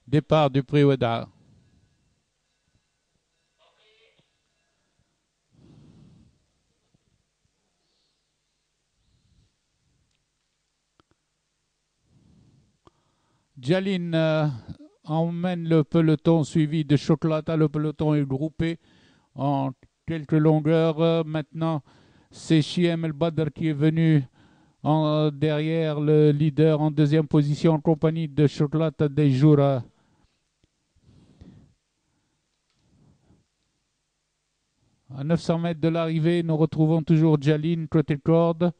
Départ du prix Oueda. Jalin emmène le peloton suivi de Chocolata. Le peloton est groupé en quelques longueurs. Maintenant, c'est Chiem El Badr qui est venu derrière le leader en deuxième position en compagnie de Chocolata Dejoura. À 900 mètres de l'arrivée, nous retrouvons toujours Jalin côté corde,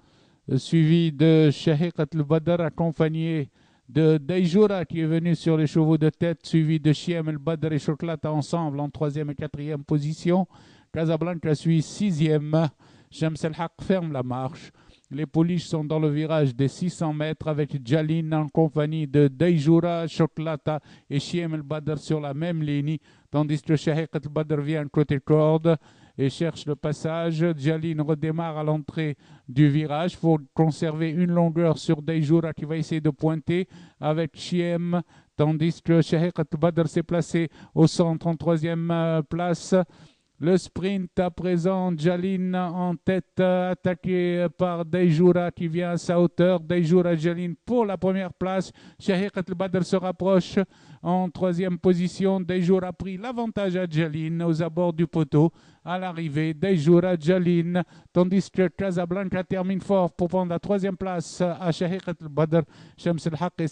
suivi de Shahiqat El Badr accompagné de Dejoura qui est venu sur les chevaux de tête, suivi de Chiem El Badr et Chocolata ensemble en troisième et quatrième position. Casablanca suit sixième. Shams El Haq ferme la marche. Les pouliches sont dans le virage des 600 mètres avec Jalin en compagnie de Dejoura, Chocolata et Chiem El Badr sur la même ligne, tandis que Shahiqat El Badr vient côté corde et cherche le passage. Jalin redémarre à l'entrée du virage. Il faut conserver une longueur sur Dejoura qui va essayer de pointer avec Chiem, tandis que Shahiqat El Badr s'est placé au centre en troisième place. Le sprint à présent, Jalin en tête, attaqué par Dejoura qui vient à sa hauteur. Dejoura, Jalin pour la première place. Shahiqat El Badr se rapproche en troisième position. Dejoura a pris l'avantage à Jalin aux abords du poteau. À l'arrivée, Dejoura, Jalin, tandis que Casablanca termine fort pour prendre la troisième place à Shahiqat El Badr. Shams El Haq et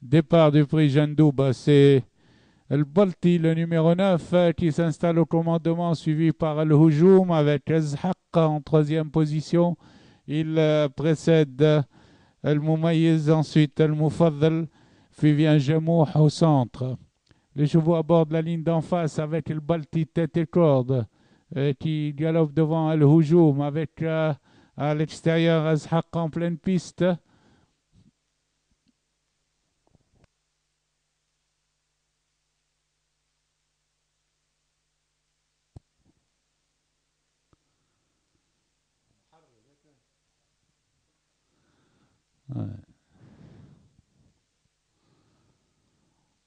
départ du prix Jandoub, c'est El Balti, le numéro 9, qui s'installe au commandement, suivi par El Houjoum avec Ezhaq en troisième position. Il précède El Moumayiz, ensuite El Moufaddal, puis vient Jamouh au centre. Les chevaux abordent la ligne d'en face avec El Balti tête et corde, qui galope devant El Houjoum avec à l'extérieur Ezhaq en pleine piste. Ouais.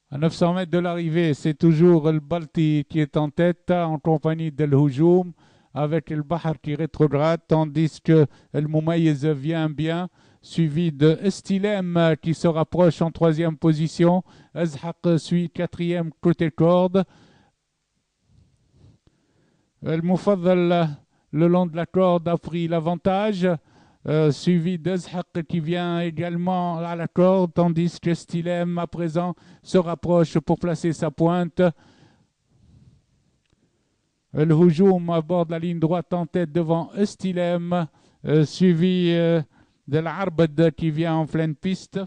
À 900 mètres de l'arrivée, c'est toujours El Balti qui est en tête en compagnie d'El Houjoum avec El Bahar qui rétrograde, tandis que El Moumayiz vient bien, suivi de Estilem qui se rapproche en troisième position. Ezhaq suit quatrième côté corde. El Moufaddal, le long de la corde, a pris l'avantage. Suivi d'Ezhaq qui vient également à la corde, tandis que Stilem à présent se rapproche pour placer sa pointe. El Houjoum aborde la ligne droite en tête devant Stilem, suivi de l'Arbad qui vient en pleine piste,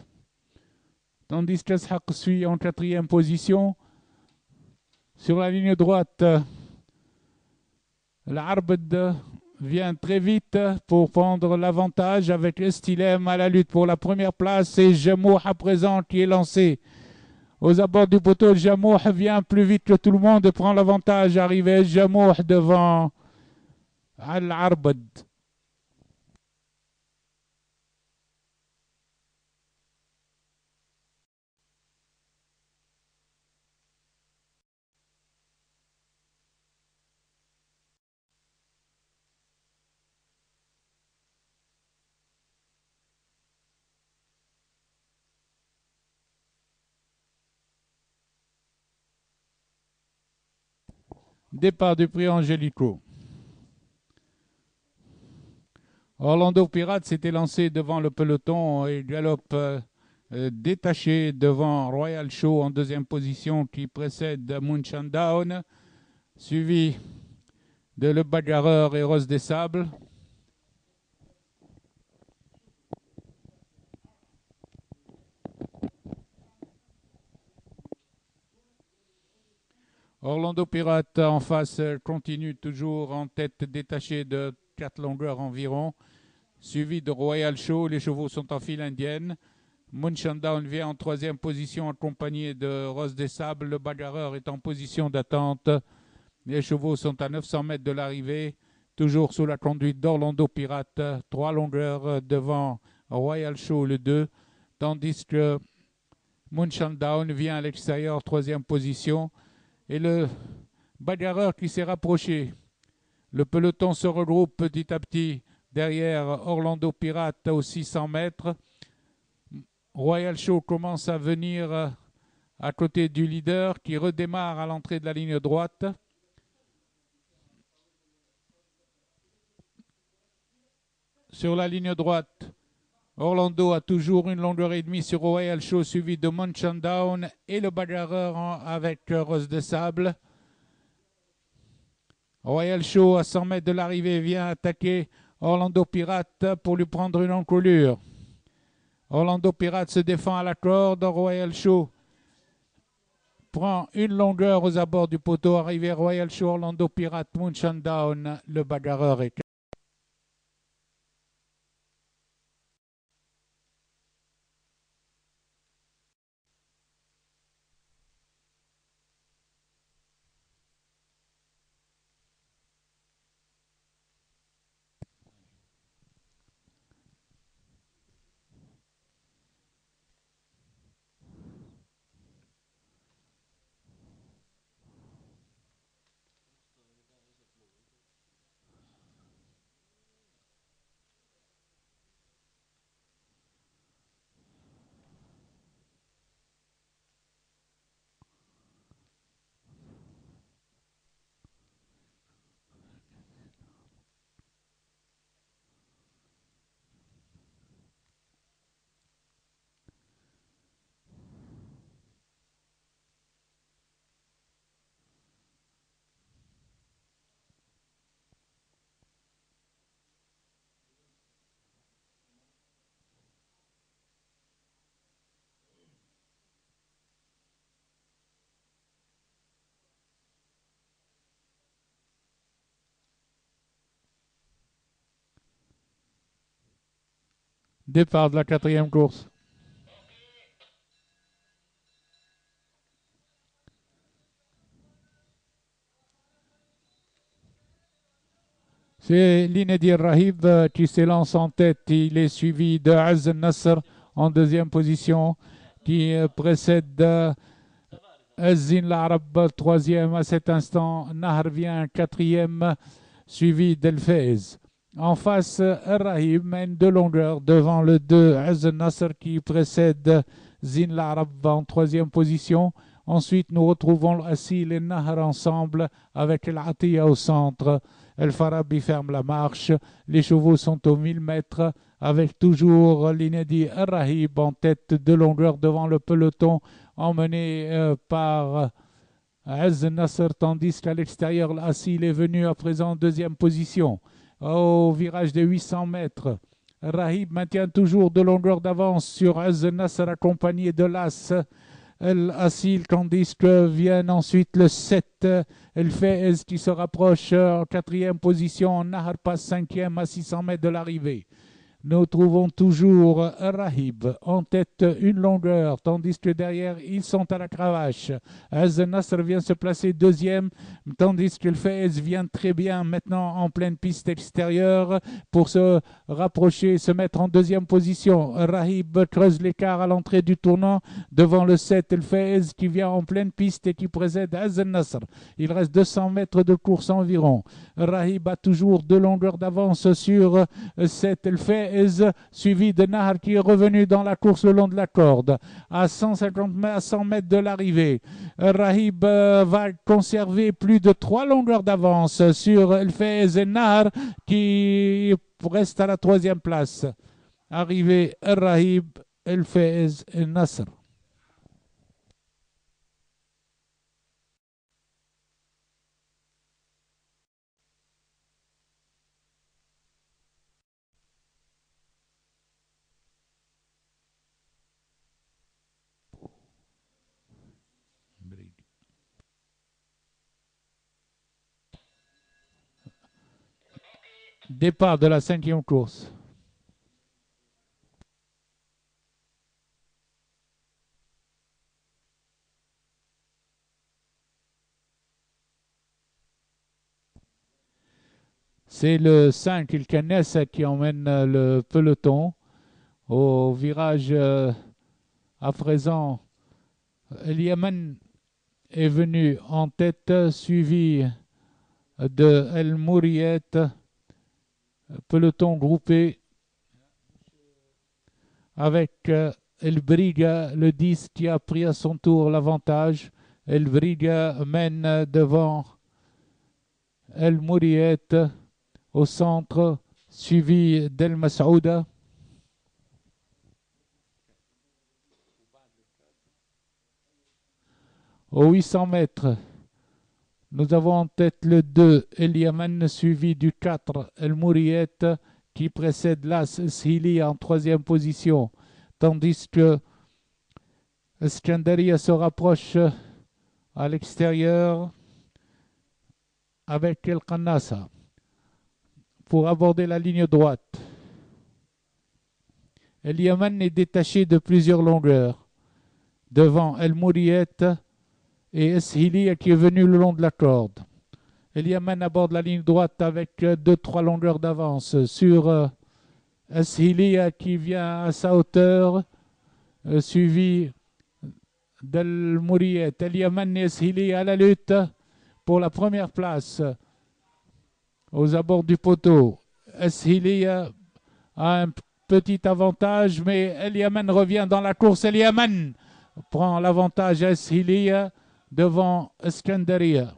tandis qu'Ezhaq suit en quatrième position. Sur la ligne droite, l'Arbad vient très vite pour prendre l'avantage avec Estilem à la lutte pour la première place. C'est Jamouh à présent qui est lancé. Aux abords du poteau, Jamouh vient plus vite que tout le monde et prend l'avantage. Arrivé Jamouh devant Al-Arbad. Départ du prix Angelico. Orlando Pirates s'était lancé devant le peloton et galope détaché devant Royal Show en deuxième position qui précède Moonshine Down, suivi de Le Bagarreur et Rose des Sables. Orlando Pirates en face continue toujours en tête détachée de 4 longueurs environ. suivi de Royal Show. Les chevaux sont en file indienne. Moonshandown vient en troisième position accompagné de Rose des Sables. Le bagarreur est en position d'attente. Les chevaux sont à 900 mètres de l'arrivée, toujours sous la conduite d'Orlando Pirate, 3 longueurs devant Royal Show le 2, tandis que Moonshandown vient à l'extérieur, troisième position. Et le bagarreur qui s'est rapproché. Le peloton se regroupe petit à petit derrière Orlando Pirate aux 600 mètres. Royal Show commence à venir à côté du leader qui redémarre à l'entrée de la ligne droite. Sur la ligne droite, Orlando a toujours une longueur et demie sur Royal Show, suivi de Moonshandown et le bagarreur avec Rose de Sable. Royal Show, à 100 mètres de l'arrivée, vient attaquer Orlando Pirate pour lui prendre une encolure. Orlando Pirate se défend à la corde. Royal Show prend une longueur aux abords du poteau. Arrivé Royal Show, Orlando Pirate, Moonshandown, le bagarreur est départ de la quatrième course. C'est l'Inédir Rahib qui s'élance en tête. Il est suivi de Az Nasser en deuxième position, qui précède Azin l'Arab, troisième à cet instant. Nahar vient quatrième, suivi d'El Fez. En face, Rahib mène de longueur devant le 2, Az Nasser, qui précède Zin l'Arab en troisième position. Ensuite, nous retrouvons Assil et Nahar ensemble avec El Atiya au centre. El Farabi ferme la marche. Les chevaux sont aux 1000 mètres avec toujours l'inédit Rahib en tête de longueur devant le peloton, emmené par Az Nasser, tandis qu'à l'extérieur, Assil est venu à présent en deuxième position. Au virage de 800 mètres, Rahib maintient toujours de longueur d'avance sur Az Nasser accompagné de l'As El Assil, tandis que viennent ensuite le 7, El Fez qui se rapproche en quatrième position. Nahar passe cinquième à 600 mètres de l'arrivée. Nous trouvons toujours Rahib en tête une longueur, tandis que derrière, ils sont à la cravache. Az Nasr vient se placer deuxième, tandis que le Fez vient très bien maintenant en pleine piste extérieure pour se rapprocher, se mettre en deuxième position. Rahib creuse l'écart à l'entrée du tournant devant le 7, El Fez qui vient en pleine piste et qui précède Az Nasr. Il reste 200 mètres de course environ. Rahib a toujours deux longueurs d'avance sur 7, El Fez, suivi de Nahar qui est revenu dans la course le long de la corde à 150 mètres, à 100 mètres de l'arrivée. Rahib va conserver plus de 3 longueurs d'avance sur El Fez et Nahar qui reste à la troisième place. Arrivé Rahib, El Fez et Nasr. Départ de la cinquième course. C'est le 5, il Khanessa, qui emmène le peloton. Au virage à présent, El Yaman est venu en tête, suivi de El Mouriet, peloton groupé avec El Briga, le 10, qui a pris à son tour l'avantage. El Briga mène devant El Mouriet au centre, suivi d'El Masouda. Aux 800 mètres, nous avons en tête le 2, El Yaman, suivi du 4, El Mouriet, qui précède l'As Shili en troisième position, tandis que Skandaria se rapproche à l'extérieur avec El Khanassa pour aborder la ligne droite. El Yaman est détaché de plusieurs longueurs devant El Mouriet et Eshili qui est venu le long de la corde. El Yaman aborde la ligne droite avec 2-3 longueurs d'avance sur Eshili qui vient à sa hauteur, suivi d'El Mouriet. El Yaman et Eshili à la lutte pour la première place aux abords du poteau. Eshili a un petit avantage, mais El Yaman revient dans la course. El Yaman prend l'avantage à Eshili devant Skandaria.